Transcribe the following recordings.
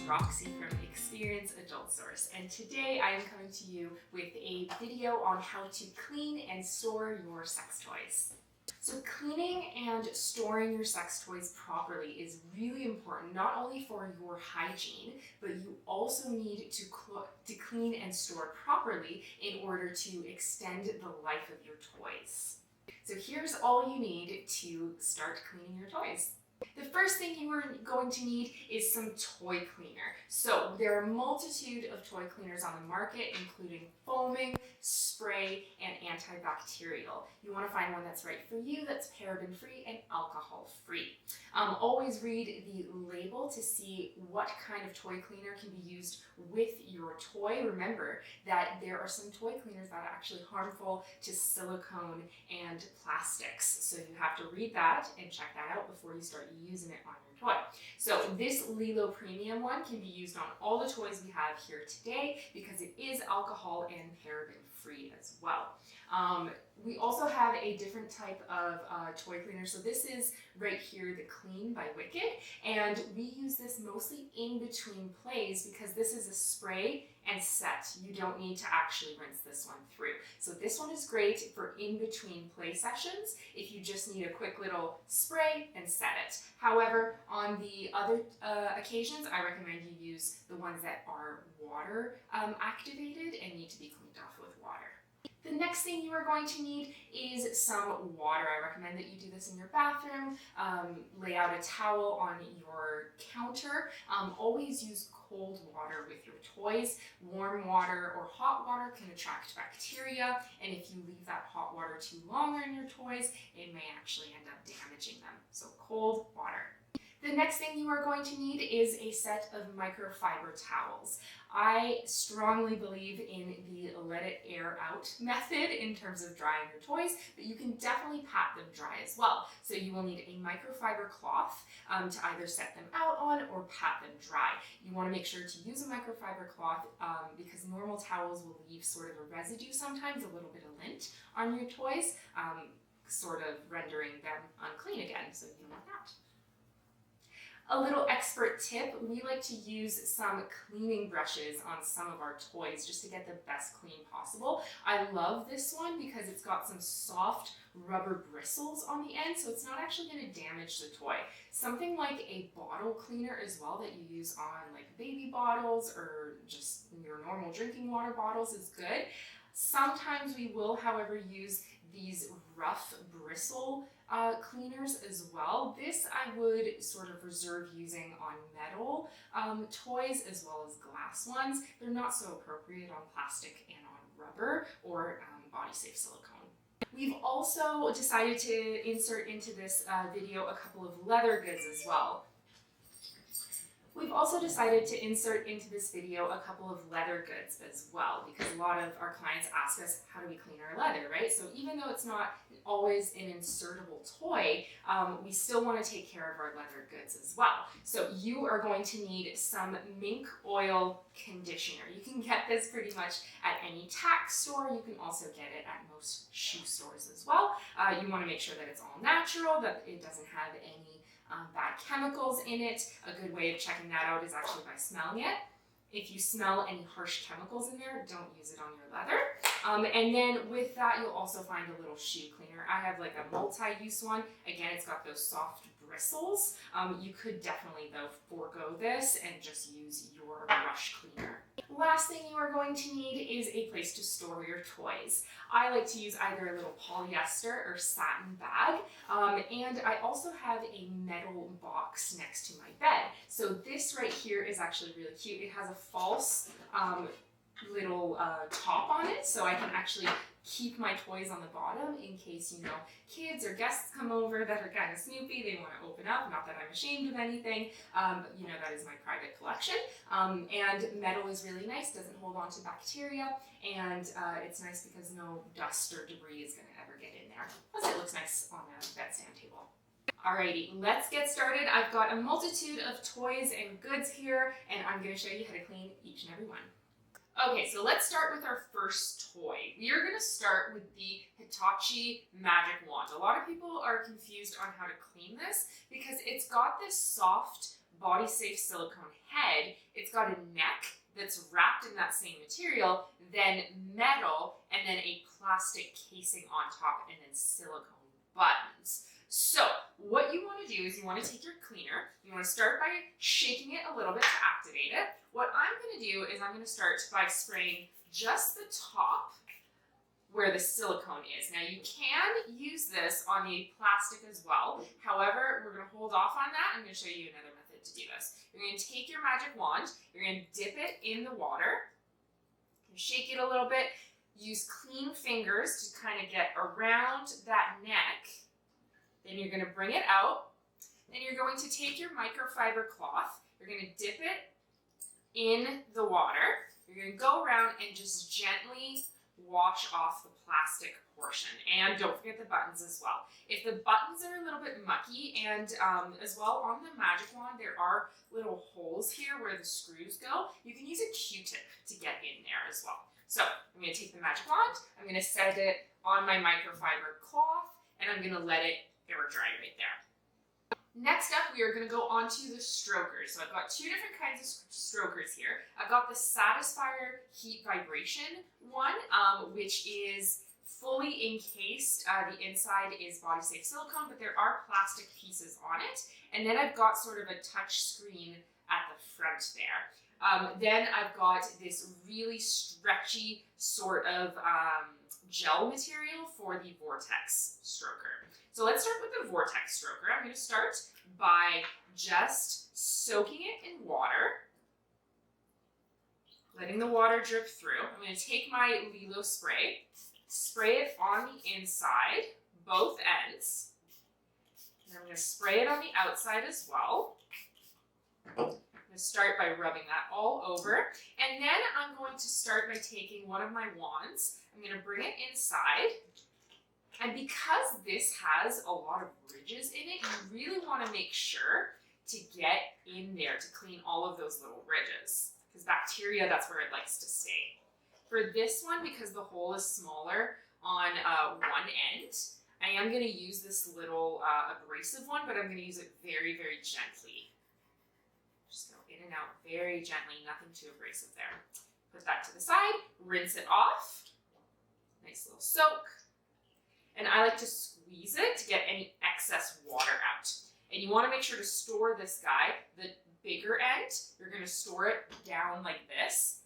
Roxy from Experience Adult Source, and today I am coming to you with a video on how to clean and store your sex toys. So cleaning and storing your sex toys properly is really important, not only for your hygiene, but you also need to clean and store properly in order to extend the life of your toys. So here's all you need to start cleaning your toys. The first thing you are going to need is some toy cleaner. So there are a multitude of toy cleaners on the market, including foaming, spray, and antibacterial. You want to find one that's right for you, that's paraben-free and alcohol-free. Always read the label to see what kind of toy cleaner can be used with your toy. Remember that there are some toy cleaners that are actually harmful to silicone and plastics. So you have to read that and check that out before you start using it on your toy. So this Lilo Premium one can be used on all the toys we have here today because it is alcohol and paraben free as well. We also have a different type of toy cleaner. So this is right here, the Clean by Wicked, and we use this mostly in between plays because this is a spray and set. You don't need to actually rinse this one through. So this one is great for in between play sessions if you just need a quick little spray and set it. However, on the other occasions, I recommend you use the ones that are water activated and need to be cleaned off with water. The next thing you are going to need is some water. I recommend that you do this in your bathroom. Lay out a towel on your counter. Always use cold water with your toys. Warm water or hot water can attract bacteria, and if you leave that hot water too long on your toys, it may actually end up damaging them. So cold water. The next thing you are going to need is a set of microfiber towels. I strongly believe in the let it air out method in terms of drying your toys, but you can definitely pat them dry as well. So you will need a microfiber cloth to either set them out on or pat them dry. You want to make sure to use a microfiber cloth because normal towels will leave sort of a residue sometimes, a little bit of lint on your toys, sort of rendering them unclean again, so you don't want that. A little expert tip, we like to use some cleaning brushes on some of our toys just to get the best clean possible. I love this one because it's got some soft rubber bristles on the end, so it's not actually going to damage the toy. Something like a bottle cleaner as well that you use on like baby bottles or just your normal drinking water bottles is good. Sometimes we will, however, use these rough bristle cleaners as well. This I would sort of reserve using on metal toys as well as glass ones. They're not so appropriate on plastic and on rubber or body safe silicone. We've also decided to insert into this video a couple of leather goods as well. We've also decided to insert into this video a couple of leather goods as well because a lot of our clients ask us, how do we clean our leather, right? So even though it's not always an insertable toy, we still want to take care of our leather goods as well. So you are going to need some mink oil conditioner. You can get this pretty much at any tack store. You can also get it at most shoe stores as well. You want to make sure that it's all natural, that it doesn't have any bad chemicals in it. A good way of checking that out is actually by smelling it. If you smell any harsh chemicals in there, don't use it on your leather. And then with that, you'll also find a little shoe cleaner. I have like a multi-use one. Again, it's got those soft bristles. You could definitely though forego this and just use your brush cleaner. Last thing you are going to need is a place to store your toys. I like to use either a little polyester or satin bag, and I also have a metal box next to my bed. So this right here is actually really cute. It has a false little top on it, so I can actually keep my toys on the bottom in case, you know, kids or guests come over that are kind of snoopy, they want to open up. Not that I'm ashamed of anything, but you know, that is my private collection. And metal is really nice, doesn't hold on to bacteria, and it's nice because no dust or debris is going to ever get in there. Plus it looks nice on a bedstand table. Alrighty, let's get started. I've got a multitude of toys and goods here, and I'm going to show you how to clean each and every one. Okay, so let's start with our first toy. We are going to start with the Hitachi Magic Wand. A lot of people are confused on how to clean this because it's got this soft body safe silicone head, it's got a neck that's wrapped in that same material, then metal, and then a plastic casing on top, and then silicone buttons. So what you want to do is you want to take your cleaner, you want to start by shaking it a little bit to activate it. What I'm going to do is I'm going to start by spraying just the top where the silicone is. Now you can use this on the plastic as well. However, we're going to hold off on that. I'm going to show you another method to do this. You're going to take your magic wand, you're going to dip it in the water, shake it a little bit, use clean fingers to kind of get around that neck. Then you're going to bring it out. Then you're going to take your microfiber cloth, you're going to dip it in the water, you're going to go around and just gently wash off the plastic portion, and don't forget the buttons as well. If the buttons are a little bit mucky, and as well on the magic wand there are little holes here where the screws go, you can use a Q-tip to get in there as well. So I'm going to take the magic wand, I'm going to set it on my microfiber cloth, and I'm going to let it air dry right there. Next up, we are going to go on to the strokers. So I've got two different kinds of strokers here. I've got the Satisfier Heat Vibration one, which is fully encased. The inside is body safe silicone, but there are plastic pieces on it. And then I've got sort of a touch screen at the front there. Then I've got this really stretchy sort of gel material for the Vortex stroker. So let's start with the Vortex stroker. I'm going to start by just soaking it in water, letting the water drip through. I'm going to take my Lilo spray, spray it on the inside, both ends, and I'm going to spray it on the outside as well. I'm going to start by rubbing that all over, and then I'm going to start by taking one of my wands. I'm going to bring it inside. And because this has a lot of ridges in it, you really want to make sure to get in there to clean all of those little ridges. Because bacteria, that's where it likes to stay. For this one, because the hole is smaller on one end, I am going to use this little abrasive one, but I'm going to use it very, very gently. Just go in and out very gently, nothing too abrasive there. Put that to the side, rinse it off. Nice little soak. And I like to squeeze it to get any excess water out. And you want to make sure to store this guy, the bigger end, you're going to store it down like this,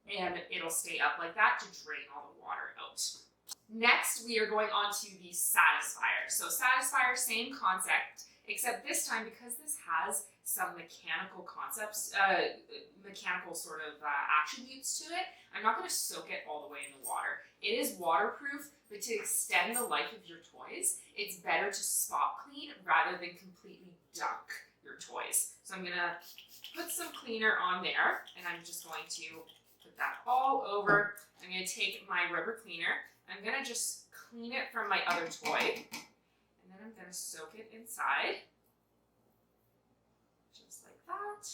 and it'll stay up like that to drain all the water out. Next, we are going on to the Satisfier. So Satisfier, same concept, except this time, because this has some mechanical concepts, mechanical sort of attributes to it, I'm not going to soak it all the way in the water. It is waterproof, but to extend the life of your toys, it's better to spot clean rather than completely dunk your toys. So I'm going to put some cleaner on there, and I'm just going to put that all over. I'm going to take my rubber cleaner. I'm going to just clean it from my other toy, and then I'm going to soak it inside. Just like that.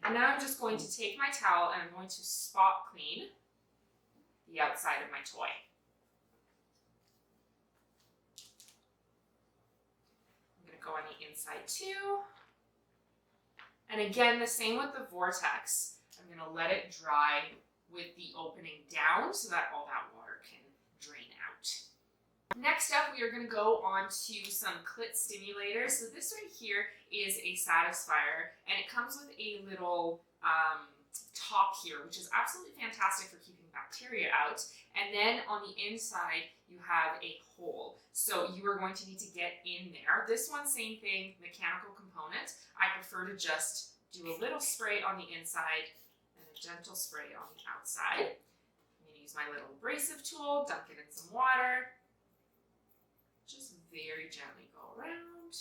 And now I'm just going to take my towel and I'm going to spot clean the outside of my toy. I'm going to go on the inside too. And again, the same with the Vortex. I'm going to let it dry with the opening down so that all that water can drain out. Next up, we are going to go on to some clit stimulators. So this right here is a Satisfier, and it comes with a little top here, which is absolutely fantastic for keeping bacteria out. And then on the inside, you have a hole. So you are going to need to get in there. This one, same thing, mechanical component. I prefer to just do a little spray on the inside and a gentle spray on the outside. I'm going to use my little abrasive tool, dunk it in some water. Just very gently go around.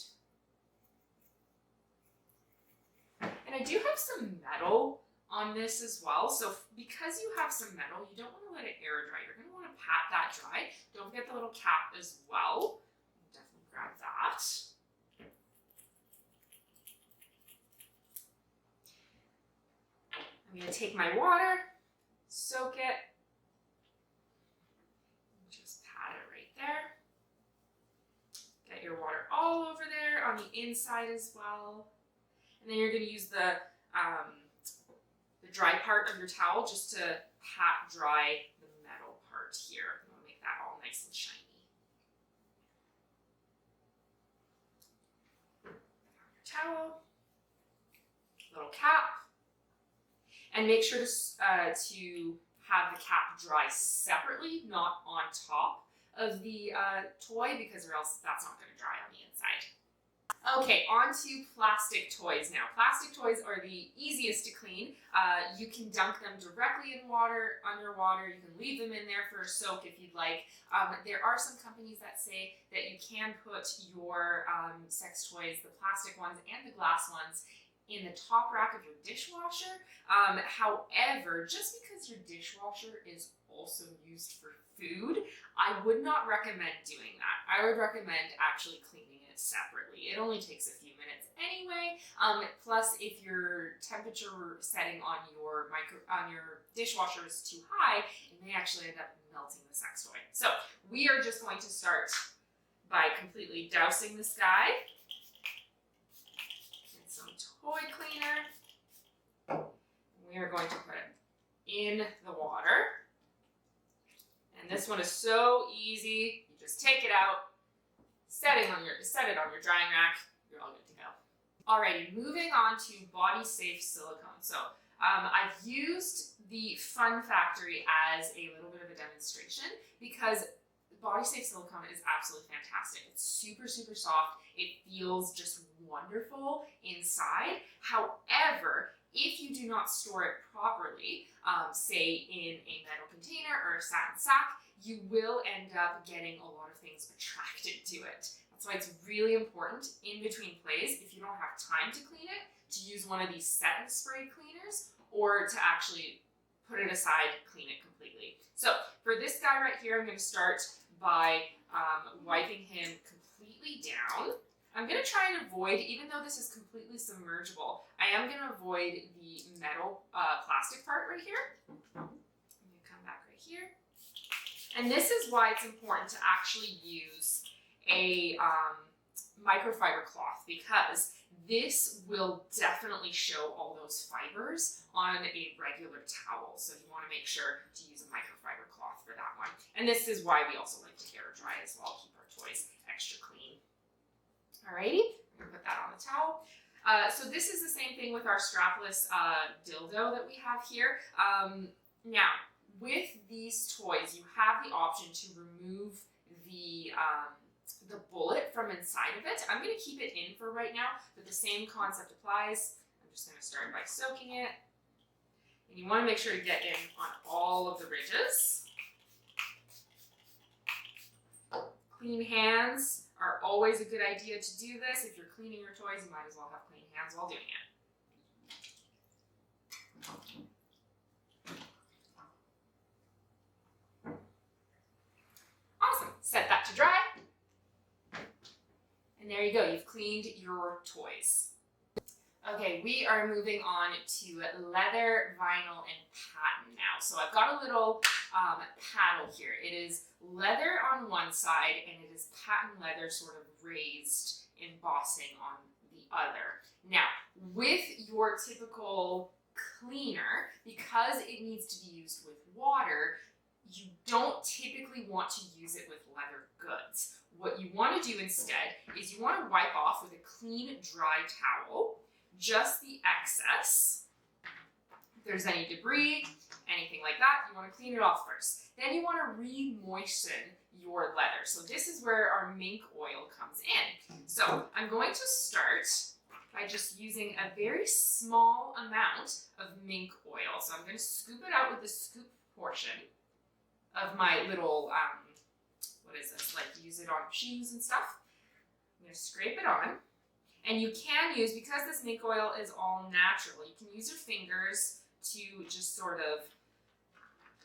And I do have some metal on this as well. So because you have some metal, you don't want to let it air dry. You're going to want to pat that dry. Don't forget the little cap as well. Definitely grab that. I'm going to take my water, soak it, and just pat it right there. Get your water all over there on the inside as well. And then you're going to use the dry part of your towel just to pat dry the metal part here. You want to make that all nice and shiny. Towel, little cap, and make sure to have the cap dry separately, not on top of the toy, because or else that's not going to dry on the inside. Okay, on to plastic toys now. Plastic toys are the easiest to clean. You can dunk them directly in water, underwater. You can leave them in there for a soak if you'd like. There are some companies that say that you can put your sex toys, the plastic ones and the glass ones, in the top rack of your dishwasher. However, just because your dishwasher is also used for food, I would not recommend doing that. I would recommend actually cleaning it separately. It only takes a few minutes anyway. Plus, if your temperature setting on your dishwasher is too high, it may actually end up melting the sex toy. So we are just going to start by completely dousing this guy in some toy cleaner. We are going to put it in the water. And this one is so easy. You just take it out, set it on your drying rack, you're all good to go. Alrighty, moving on to body safe silicone. So I've used the Fun Factory as a little bit of a demonstration because body safe silicone is absolutely fantastic. It's super, super soft. It feels just wonderful inside. However, if you do not store it properly, say in a metal container or a satin sack, you will end up getting a lot of things attracted to it. That's why it's really important in between plays, if you don't have time to clean it, to use one of these set and spray cleaners or to actually put it aside, clean it completely. So for this guy right here, I'm going to start by wiping him completely down. I'm going to try and avoid, even though this is completely submergible, I am going to avoid the metal plastic part right here. I'm going to come back right here. And this is why it's important to actually use a microfiber cloth, because this will definitely show all those fibers on a regular towel. So you want to make sure to use a microfiber cloth for that one. And this is why we also like to air dry as well, keep our toys extra clean. Alrighty, I'm gonna put that on the towel. So this is the same thing with our strapless dildo that we have here. Now, with these toys, you have the option to remove the bullet from inside of it. I'm going to keep it in for right now, but the same concept applies. I'm just going to start by soaking it. And you want to make sure to get in on all of the ridges. Clean hands are always a good idea to do this. If you're cleaning your toys, you might as well have clean hands while doing it. Awesome, set that to dry. And there you go, you've cleaned your toys. Okay, we are moving on to leather, vinyl, and pattern now. So I've got a little paddle here. It is leather on one side and it is patent leather sort of raised embossing on the other. Now, with your typical cleaner, because it needs to be used with water, you don't typically want to use it with leather goods. What you want to do instead is you want to wipe off with a clean, dry towel just the excess. If there's any debris, anything like that, you want to clean it off first. Then you want to re-moisten your leather. So this is where our mink oil comes in. So I'm going to start by just using a very small amount of mink oil. So I'm going to scoop it out with the scoop portion of my little, what is this, like use it on shoes and stuff. I'm going to scrape it on. And you can use, because this mink oil is all natural, you can use your fingers to just sort of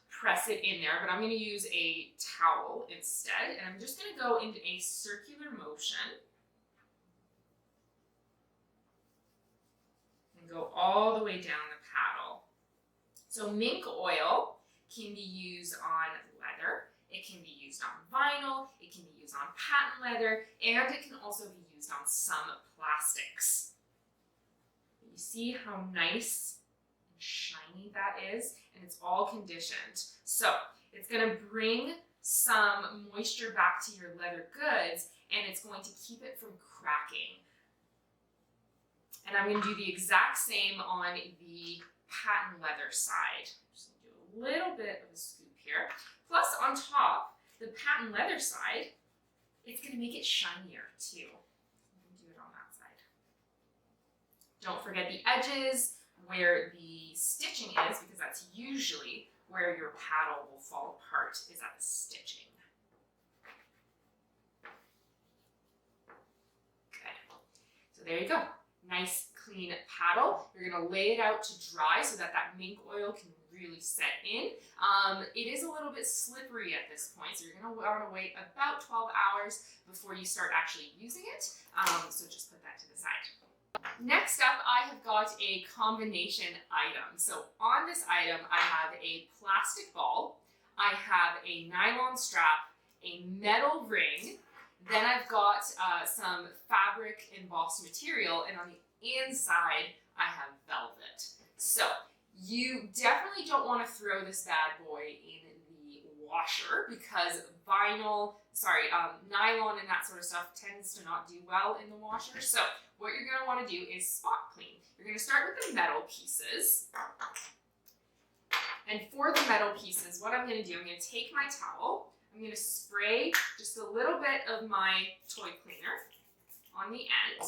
press it in there, but I'm going to use a towel instead, and I'm just going to go into a circular motion and go all the way down the paddle. So mink oil can be used on leather, it can be used on vinyl, it can be used on patent leather, and it can also be used on some plastics. see how nice and shiny that is? And it's all conditioned. So it's gonna bring some moisture back to your leather goods, and it's going to keep it from cracking. And I'm gonna do the exact same on the patent leather side. I'm just gonna do a little bit of a scoop here. Plus on top, the patent leather side, it's gonna make it shinier too. I'm gonna do it on that side. Don't forget the edges where the stitching is, because that's usually where your paddle will fall apart, is at the stitching. Good. So there you go. Nice clean paddle. You're gonna lay it out to dry so that that mink oil can really set in. It is a little bit slippery at this point, so you're gonna want to wait about 12 hours before you start actually using it. So just put that to the side. Next up, I have got a combination item. So on this item, I have a plastic ball, I have a nylon strap, a metal ring, then I've got some fabric embossed material, and on the inside, I have velvet. So you definitely don't want to throw this bad boy in the washer, because nylon and that sort of stuff tends to not do well in the washer. So what you're going to want to do is spot clean. You're going to start with the metal pieces. And for the metal pieces, what I'm going to do, I'm going to take my towel, I'm going to spray just a little bit of my toy cleaner on the end.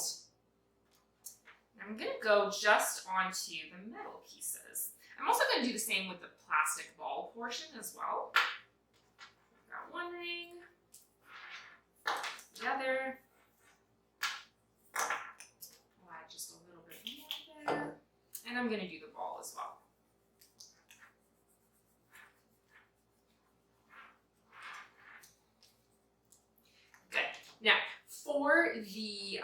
And I'm going to go just onto the metal pieces. I'm also going to do the same with the plastic ball portion as well. Got one ring, the other. I'll add just a little bit more there. And I'm going to do the ball as well. Good. Now, for the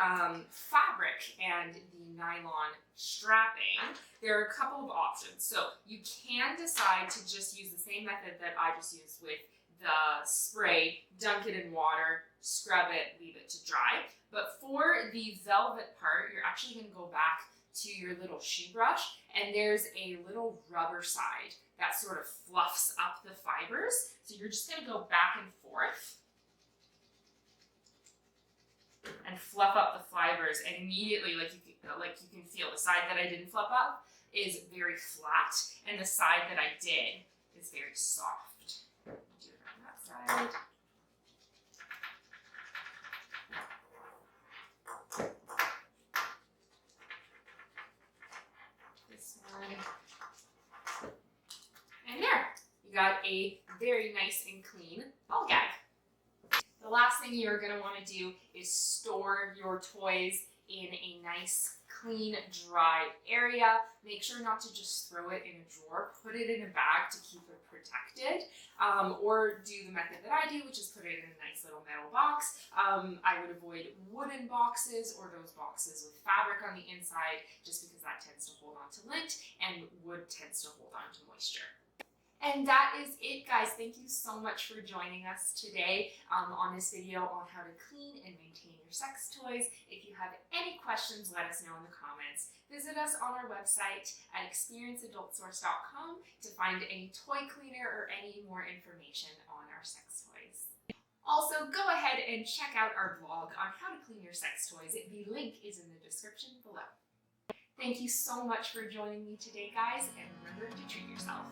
fabric and the nylon strapping, there are a couple of options. So you can decide to just use the same method that I just used with the spray, dunk it in water, scrub it, leave it to dry. But for the velvet part, you're actually going to go back to your little shoe brush, and there's a little rubber side that sort of fluffs up the fibers. So you're just going to go back and forth and fluff up the fibers, and immediately, like you can feel the side that I didn't fluff up is very flat, and the side that I did is very soft. Do it on that side. This one. And there, you got a very nice and clean ball gag. The last thing you're going to want to do is store your toys in a nice, clean, dry area. Make sure not to just throw it in a drawer. Put it in a bag to keep it protected. Or do the method that I do, which is put it in a nice little metal box. I would avoid wooden boxes or those boxes with fabric on the inside, just because that tends to hold on to lint, and wood tends to hold on to moisture. And that is it, guys. Thank you so much for joining us today on this video on how to clean and maintain your sex toys. If you have any questions, let us know in the comments. Visit us on our website at experienceadultsource.com to find any toy cleaner or any more information on our sex toys. Also, go ahead and check out our blog on how to clean your sex toys. The link is in the description below. Thank you so much for joining me today, guys, and remember to treat yourself.